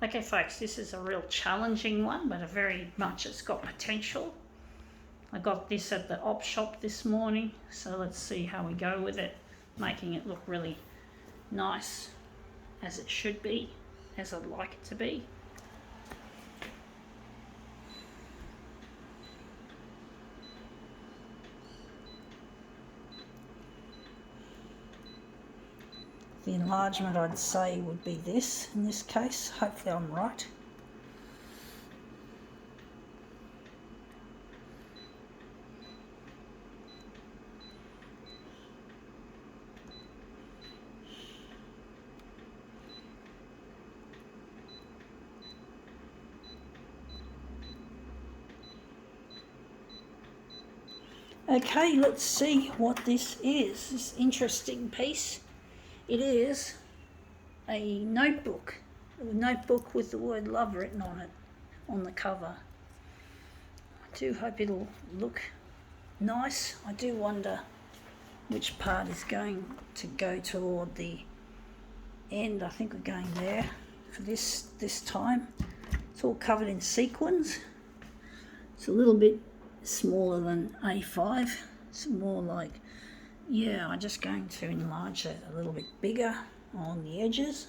Okay folks, this is a real challenging one, but it's got potential. I got this at the op shop this morning, so let's see how we go with it, making it look really nice, as it should be, as I'd like it to be. The enlargement I'd say would be this in this case. Hopefully I'm right. Okay, let's see what this is, this interesting piece. It is a notebook with the word love written on it, on the cover. I do hope it'll look nice. I do wonder which part is going to go toward the end. I think we're going there for this time. It's all covered in sequins. It's a little bit smaller than A5. It's more like, yeah, I'm just going to enlarge it a little bit bigger on the edges.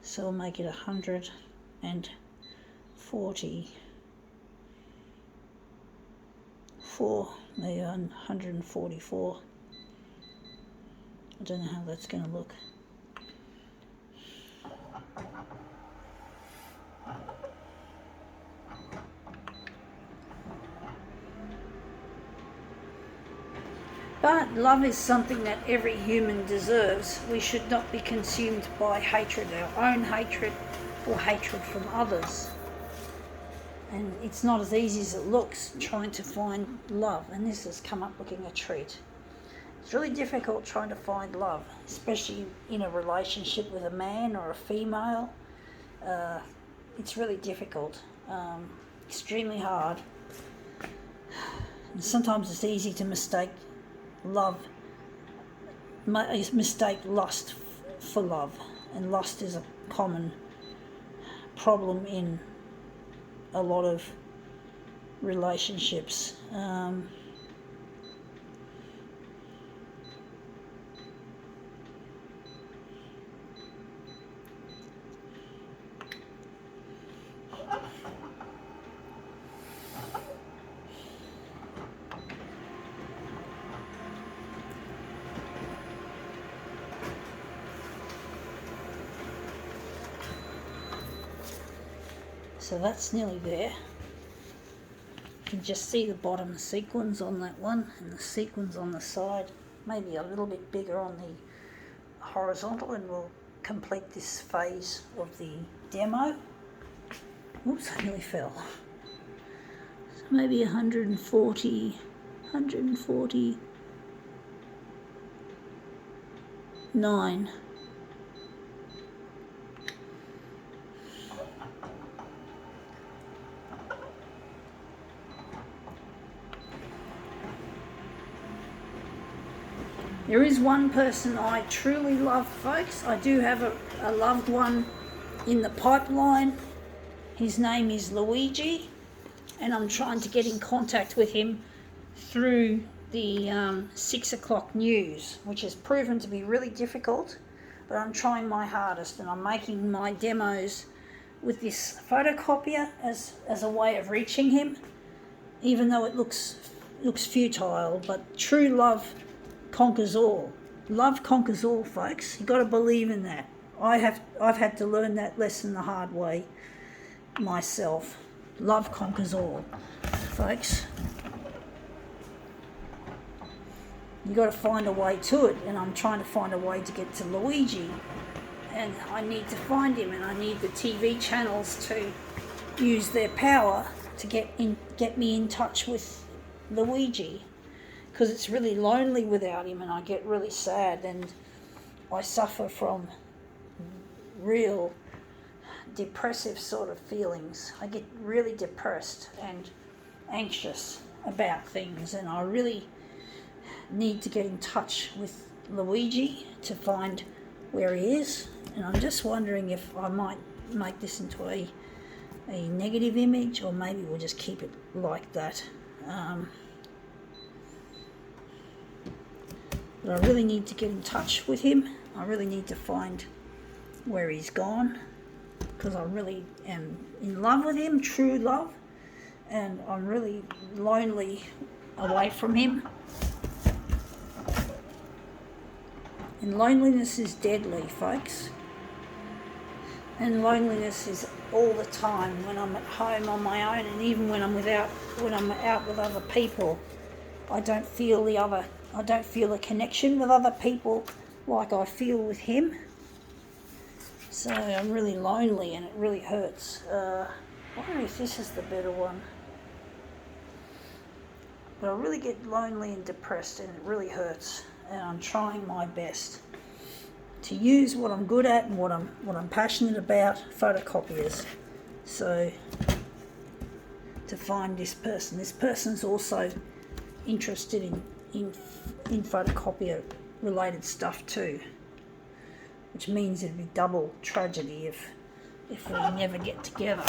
So I'll make it 144, maybe 144. I don't know how that's going to look. But love is something that every human deserves. We should not be consumed by hatred, our own hatred or hatred from others. And it's not as easy as it looks trying to find love. And this has come up looking a treat. It's really difficult trying to find love, especially in a relationship with a man or a female. It's really difficult, extremely hard. And sometimes it's easy to mistake lust for love, and lust is a common problem in a lot of relationships. So that's nearly there. You can just see the bottom sequins on that one and the sequins on the side, maybe a little bit bigger on the horizontal, and we'll complete this phase of the demo. Oops, I nearly fell. So maybe 149. There is one person I truly love, folks. I do have a loved one in the pipeline. His name is Luigi, and I'm trying to get in contact with him through the 6 o'clock news, which has proven to be really difficult, but I'm trying my hardest, and I'm making my demos with this photocopier as a way of reaching him, even though it looks futile. But true love conquers all. Love conquers all, folks. You've got to believe in that. I've had to learn that lesson the hard way myself. Love conquers all, folks. You've got to find a way to it, and I'm trying to find a way to get to Luigi, and I need to find him, and I need the TV channels to use their power to get me in touch with Luigi, because it's really lonely without him, and I get really sad, and I suffer from real depressive sort of feelings. I get really depressed and anxious about things, and I really need to get in touch with Luigi to find where he is, and I'm just wondering if I might make this into a negative image, or maybe we'll just keep it like that. But I really need to get in touch with him. I really need to find where he's gone, because I really am in love with him, true love, and I'm really lonely away from him. And loneliness is deadly, folks. And loneliness is all the time when I'm at home on my own, and even when I'm out with other people. I don't feel a connection with other people like I feel with him. So I'm really lonely, and it really hurts. I wonder if this is the better one. But I really get lonely and depressed, and it really hurts. And I'm trying my best to use what I'm good at and what I'm passionate about, photocopiers. So to find this person. This person's also interested in photocopier related stuff too, which means it'd be double tragedy if we never get together.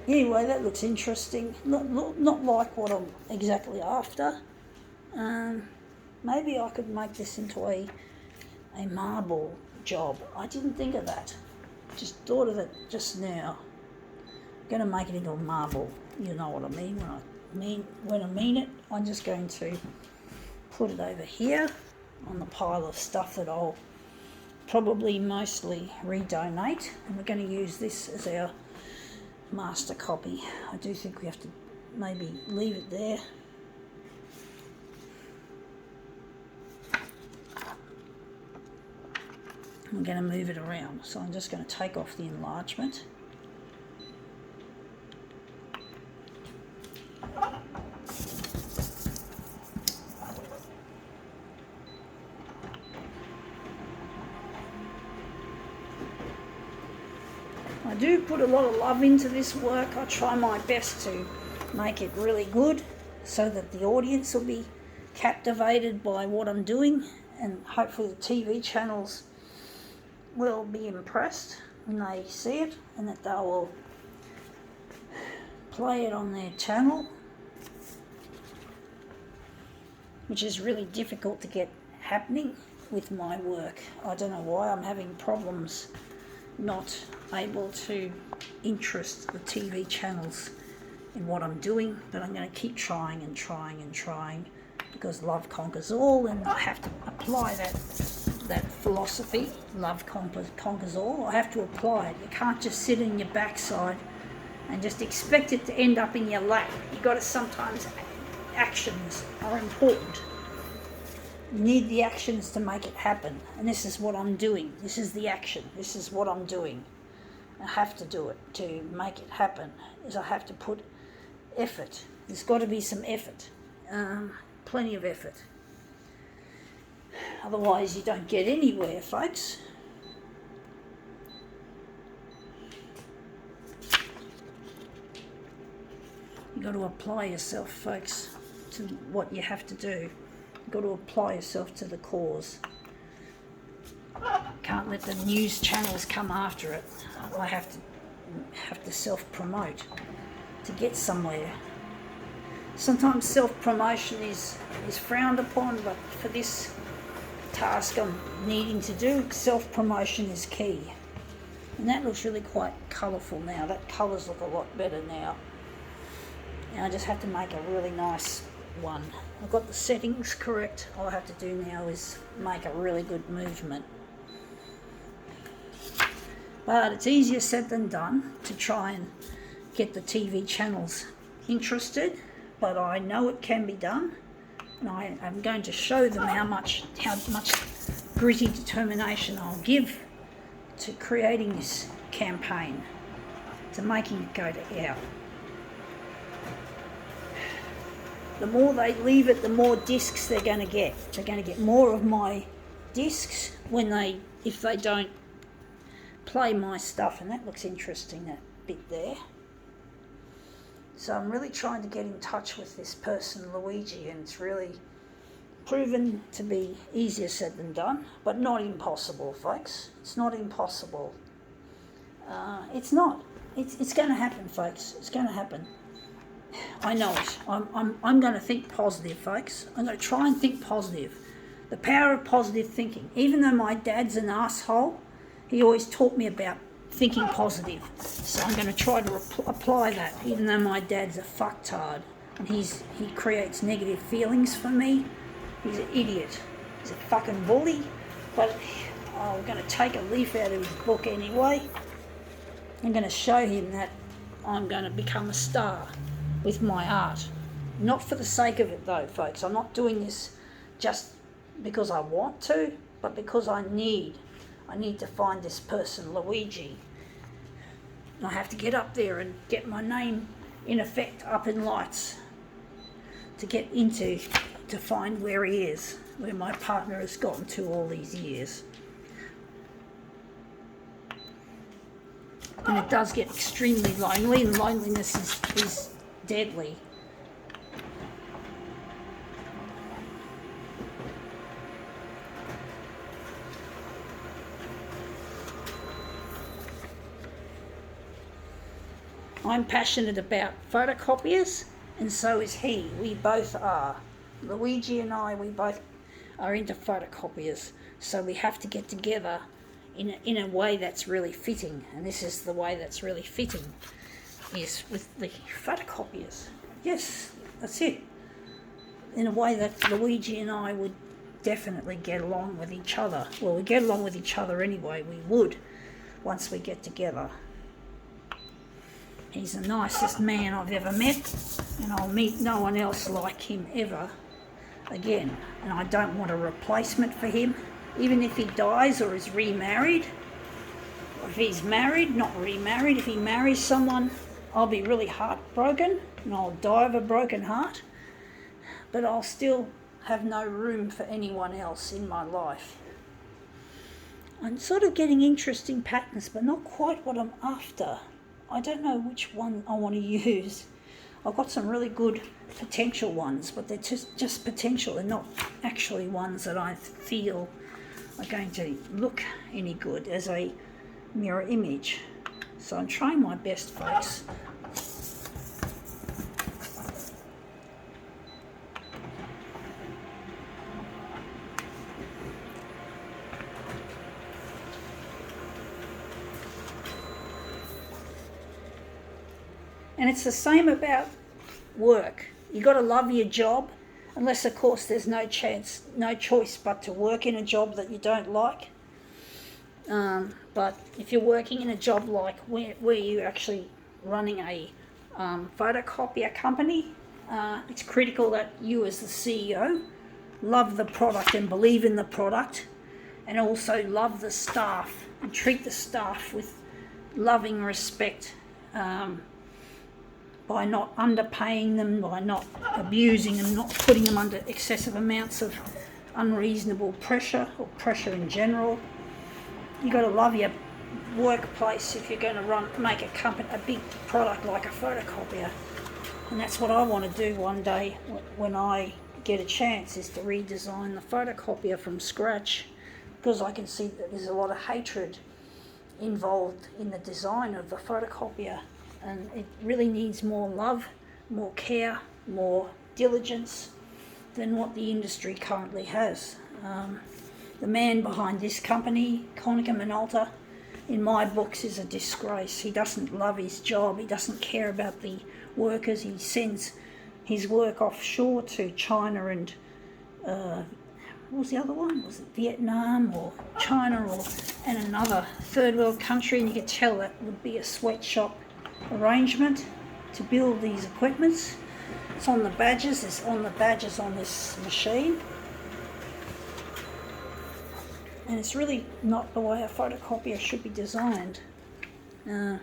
Anyway, that looks interesting. Not like what I'm exactly after. Maybe I could make this into a marble job. I didn't think of that. Just thought of it just now. I'm going to make it into a marble. You know what I mean. When I mean it, I'm just going to put it over here on the pile of stuff that I'll probably mostly redonate. And we're going to use this as our master copy. I do think we have to maybe leave it there. I'm going to move it around, so I'm just going to take off the enlargement. I do put a lot of love into this work. I try my best to make it really good so that the audience will be captivated by what I'm doing, and hopefully the TV channels will be impressed when they see it, and that they will play it on their channel, which is really difficult to get happening with my work. I don't know why I'm having problems not able to interest the TV channels in what I'm doing, but I'm going to keep trying and trying and trying, because love conquers all, and I have to apply that philosophy. Love conquers all. I have to apply it. You can't just sit in your backside and just expect it to end up in your lap. You got to sometimes, actions are important. You need the actions to make it happen, and this is what I'm doing. This is the action. This is what I'm doing. I have to do it to make it happen. Is I have to put effort. There's got to be some effort, plenty of effort. Otherwise, you don't get anywhere, folks. You've got to apply yourself, folks, to what you have to do. You've got to apply yourself to the cause. Can't let the news channels come after it. I have to self-promote to get somewhere. Sometimes self-promotion is frowned upon, but for this task I'm needing to do, self-promotion is key. And that looks really quite colourful now. That colours look a lot better now. And I just have to make a really nice one. I've got the settings correct. All I have to do now is make a really good movement. But it's easier said than done to try and get the TV channels interested, but I know it can be done, and I'm going to show them how much gritty determination I'll give to creating this campaign, to making it go to air. The more they leave it, the more discs they're going to get. They're going to get more of my discs if they don't play my stuff. And that looks interesting, that bit there. So I'm really trying to get in touch with this person, Luigi, and it's really proven to be easier said than done, but not impossible, folks. It's not impossible. It's not. It's going to happen, folks. It's going to happen. I know it. I'm going to think positive, folks. I'm going to try and think positive. The power of positive thinking. Even though my dad's an asshole, he always taught me about thinking positive. So I'm going to try to apply that, even though my dad's a fucktard and he creates negative feelings for me. He's an idiot. He's a fucking bully. But I'm going to take a leaf out of his book anyway. I'm going to show him that I'm going to become a star with my art. Not for the sake of it though, folks. I'm not doing this just because I want to, but because I need to find this person, Luigi. And I have to get up there and get my name in effect up in lights to find where he is, where my partner has gotten to all these years. And it does get extremely lonely, and loneliness is deadly. I'm passionate about photocopiers, and so is he. We both are. Luigi and I, we both are into photocopiers, so we have to get together in a way that's really fitting, and this is the way that's really fitting, is with the photocopiers. Yes, that's it. In a way that Luigi and I would definitely get along with each other. Well, we get along with each other anyway, we would, once we get together. He's the nicest man I've ever met, and I'll meet no one else like him ever again. And I don't want a replacement for him, even if he dies or is remarried. Or if he's married, not remarried, if he marries someone, I'll be really heartbroken and I'll die of a broken heart. But I'll still have no room for anyone else in my life. I'm sort of getting interesting patterns, but not quite what I'm after. I don't know which one I want to use. I've got some really good potential ones, but they're just potential. They're not actually ones that I feel are going to look any good as a mirror image. So I'm trying my best, folks. And it's the same about work. You got to love your job, unless of course there's no choice but to work in a job that you don't like. But if you're working in a job like where you're actually running a photocopier company, it's critical that you as the CEO love the product and believe in the product, and also love the staff and treat the staff with loving respect. By not underpaying them, by not abusing them, not putting them under excessive amounts of unreasonable pressure or pressure in general. You've got to love your workplace if you're going to make a big product like a photocopier. And that's what I want to do one day when I get a chance, is to redesign the photocopier from scratch, because I can see that there's a lot of hatred involved in the design of the photocopier. And it really needs more love, more care, more diligence than what the industry currently has. The man behind this company, Konica Minolta, in my books is a disgrace. He doesn't love his job. He doesn't care about the workers. He sends his work offshore to China and what was the other one? Was it Vietnam or China and another third world country? And you could tell that would be a sweatshop arrangement to build these equipments. It's on the badges. It's on the badges on this machine, and it's really not the way a photocopier should be designed. I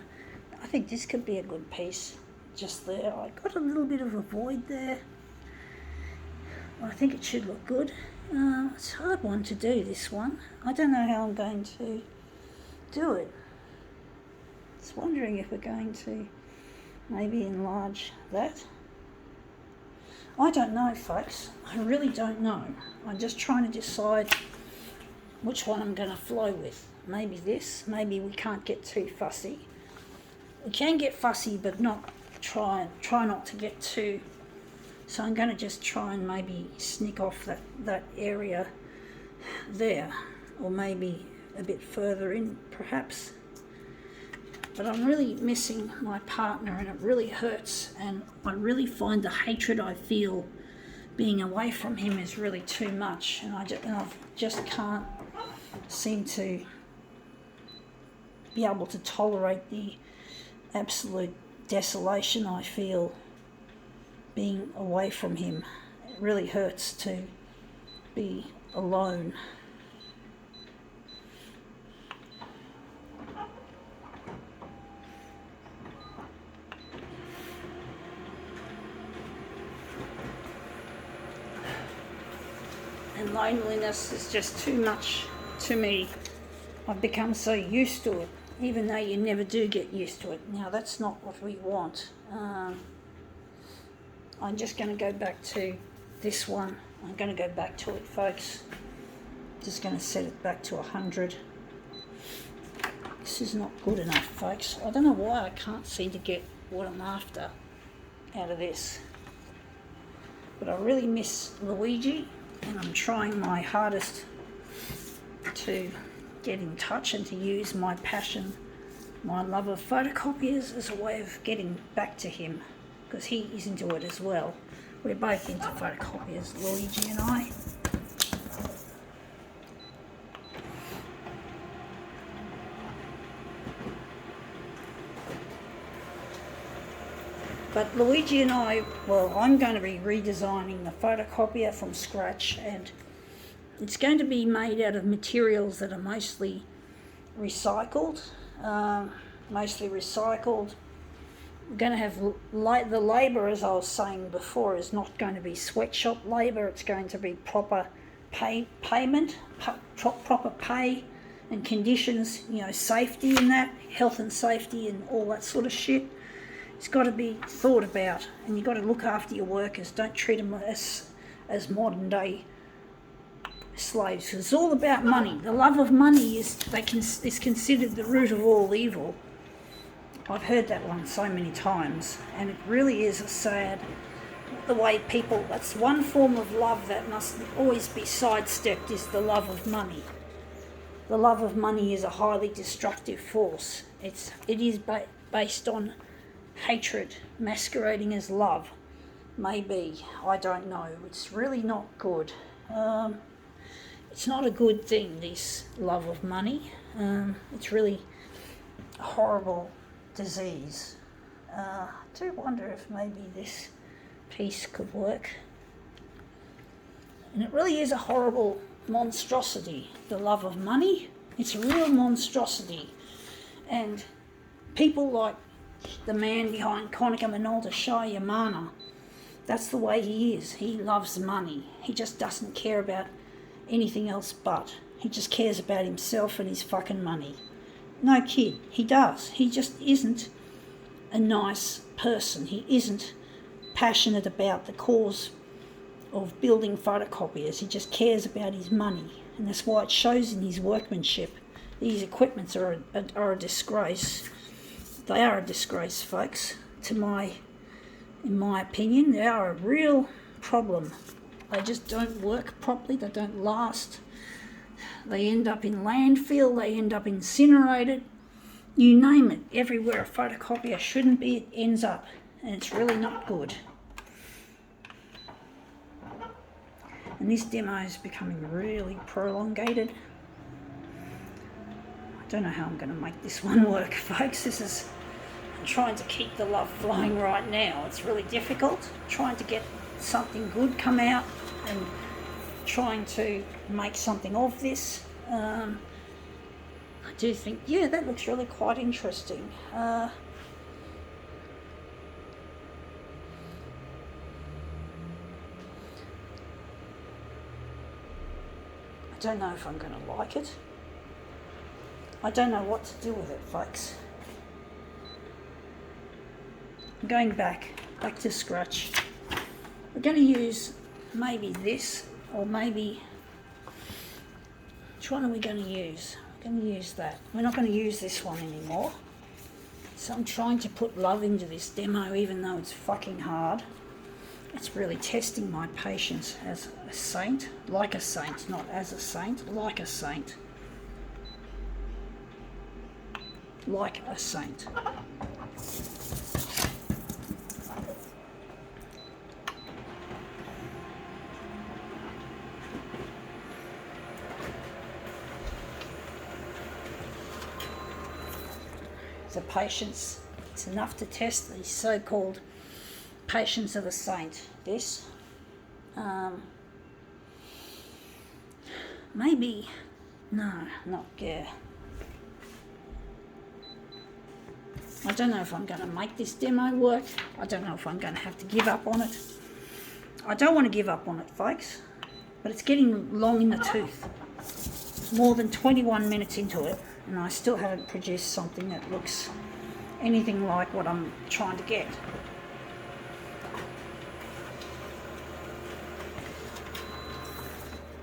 think this could be a good piece just there. I got a little bit of a void there. I think it should look good. It's a hard one to do, this one. I don't know how I'm going to do it. Just wondering if we're going to Maybe enlarge that. I don't know, folks. I really don't know. I'm just trying to decide which one I'm going to flow with. Maybe this. Maybe we can't get too fussy. We can get fussy, but not try not to get too. So I'm going to just try and maybe sneak off that area there, or maybe a bit further in, perhaps. But I'm really missing my partner, and it really hurts, and I really find the hatred I feel being away from him is really too much, and I just can't seem to be able to tolerate the absolute desolation I feel being away from him. It really hurts to be alone. And loneliness is just too much to me. I've become so used to it, even though you never do get used to it. Now, that's not what we want. I'm just going to go back to this one. I'm going to go back to it, folks. Just going to set it back to 100. This is not good enough, folks. I don't know why I can't seem to get what I'm after out of this. But I really miss Luigi, and I'm trying my hardest to get in touch and to use my passion, my love of photocopiers, as a way of getting back to him, because he is into it as well. We're both into photocopiers, Luigi and I. But Luigi and I, well, I'm going to be redesigning the photocopier from scratch, and it's going to be made out of materials that are mostly recycled. We're going to have the labour, as I was saying before, is not going to be sweatshop labour. It's going to be proper payment, proper pay and conditions, safety and that, health and safety and all that sort of shit. It's got to be thought about, and you've got to look after your workers. Don't treat them as modern day slaves. It's all about money. The love of money is considered the root of all evil. I've heard that one so many times, and it really is a sad the way people. That's one form of love that must always be sidestepped, is the love of money. The love of money is a highly destructive force. It is based on hatred masquerading as love. Maybe, I don't know. It's really not good. It's not a good thing, this love of money. It's really a horrible disease. I do wonder if maybe this piece could work. And it really is a horrible monstrosity, the love of money. It's a real monstrosity. And people like the man behind Konica Minolta, Shah Yamana, that's the way he is. He loves money. He just doesn't care about anything else but. He just cares about himself and his fucking money. No kid, he does. He just isn't a nice person. He isn't passionate about the cause of building photocopiers. He just cares about his money, and that's why it shows in his workmanship. These equipments are a disgrace. They are a disgrace, folks. In my opinion, they are a real problem. They just don't work properly. They don't last. They end up in landfill. They end up incinerated. You name it. Everywhere a photocopier shouldn't be, it ends up. And it's really not good. And this demo is becoming really prolongated. I don't know how I'm going to make this one work, folks. I'm trying to keep the love flowing right now. It's really difficult. Trying to get something good come out and trying to make something of this. I do think, yeah, that looks really quite interesting. I don't know if I'm going to like it. I don't know what to do with it, folks. I'm going back to scratch. We're going to use maybe this, or maybe, which one are we going to use? We're going to use that. We're not going to use this one anymore. So I'm trying to put love into this demo, even though it's fucking hard. It's really testing my patience as a saint, like a saint, not as a saint, like a saint. Like a saint. The patience, it's enough to test the so-called patience of a saint. This, maybe, no, not, yeah. I don't know if I'm going to make this demo work. I don't know if I'm going to have to give up on it. I don't want to give up on it, folks, but it's getting long in the tooth. It's more than 21 minutes into it, and I still haven't produced something that looks anything like what I'm trying to get.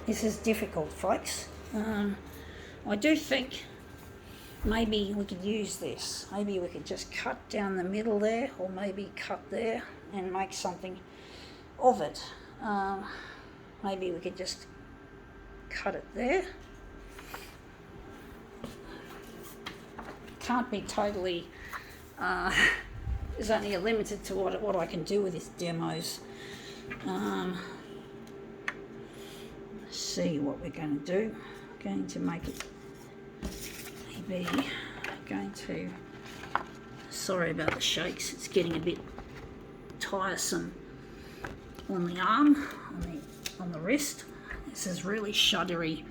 This is difficult, folks. I do think maybe we could use this. Maybe we could just cut down the middle there, or maybe cut there and make something of it. Maybe we could just cut it there. Can't be totally, there's only a limited to what I can do with these demos. Let's see what we're going to do. Going to make it maybe going to, sorry about the shakes, it's getting a bit tiresome on the arm, on the wrist. This is really shuddery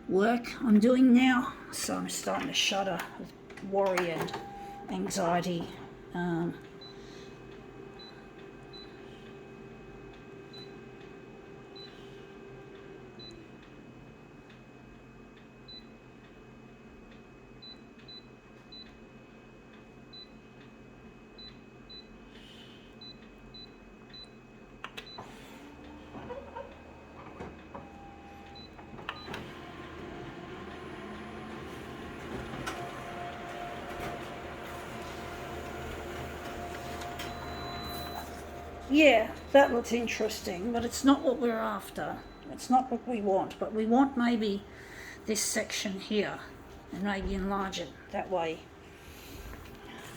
work I'm doing now, so I'm starting to shudder with worry and anxiety. Yeah, that looks interesting, but it's not what we're after. It's not what we want, but we want maybe this section here, and maybe enlarge it that way.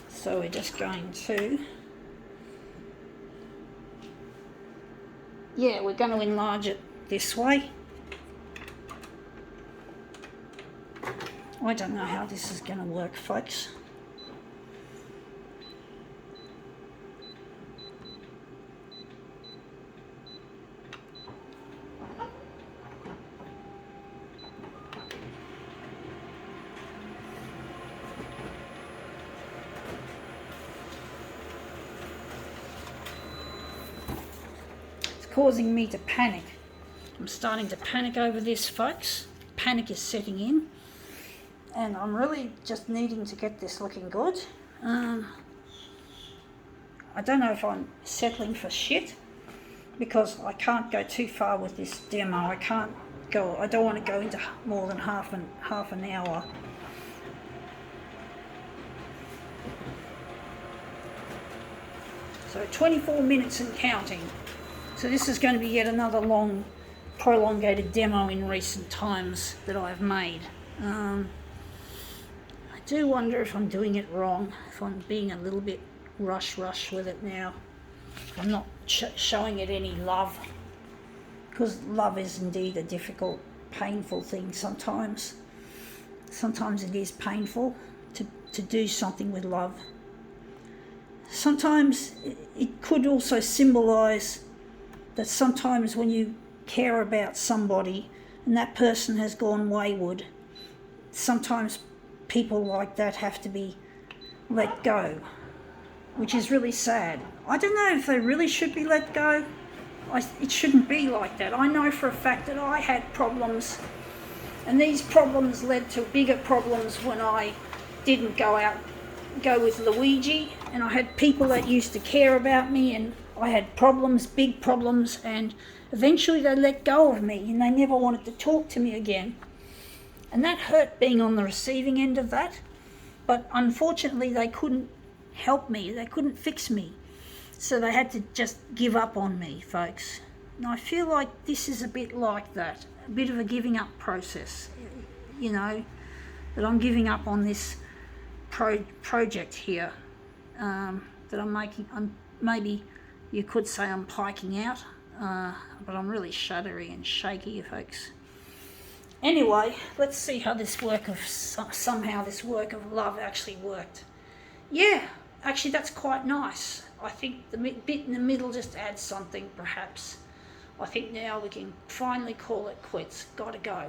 So we're just going to, yeah, we're going to enlarge it this way. I don't know how this is going to work, folks. Causing me to panic. I'm starting to panic over this, folks. Panic is setting in, and I'm really just needing to get this looking good. I don't know if I'm settling for shit, because I can't go too far with this demo. I don't want to go into more than half an hour. So 24 minutes and counting. So this is going to be yet another long, prolongated demo in recent times that I've made. I do wonder if I'm doing it wrong, if I'm being a little bit rush with it now. I'm not showing it any love, because love is indeed a difficult, painful thing sometimes. Sometimes it is painful to do something with love. Sometimes it could also symbolize that sometimes when you care about somebody and that person has gone wayward, sometimes people like that have to be let go, which is really sad. I don't know if they really should be let go. It shouldn't be like that. I know for a fact that I had problems, and these problems led to bigger problems when I didn't go with Luigi and I had people that used to care about me, and I had problems, big problems, and eventually they let go of me and they never wanted to talk to me again. And that hurt, being on the receiving end of that. But unfortunately they couldn't help me, they couldn't fix me. So they had to just give up on me, folks. And I feel like this is a bit like that, a bit of a giving up process, you know, that I'm giving up on this project here that I'm making. Maybe you could say I'm piking out, but I'm really shuddery and shaky, folks. Anyway, let's see how this somehow this work of love actually worked. Yeah, actually that's quite nice. I think the bit in the middle just adds something, perhaps. I think now we can finally call it quits. Gotta go.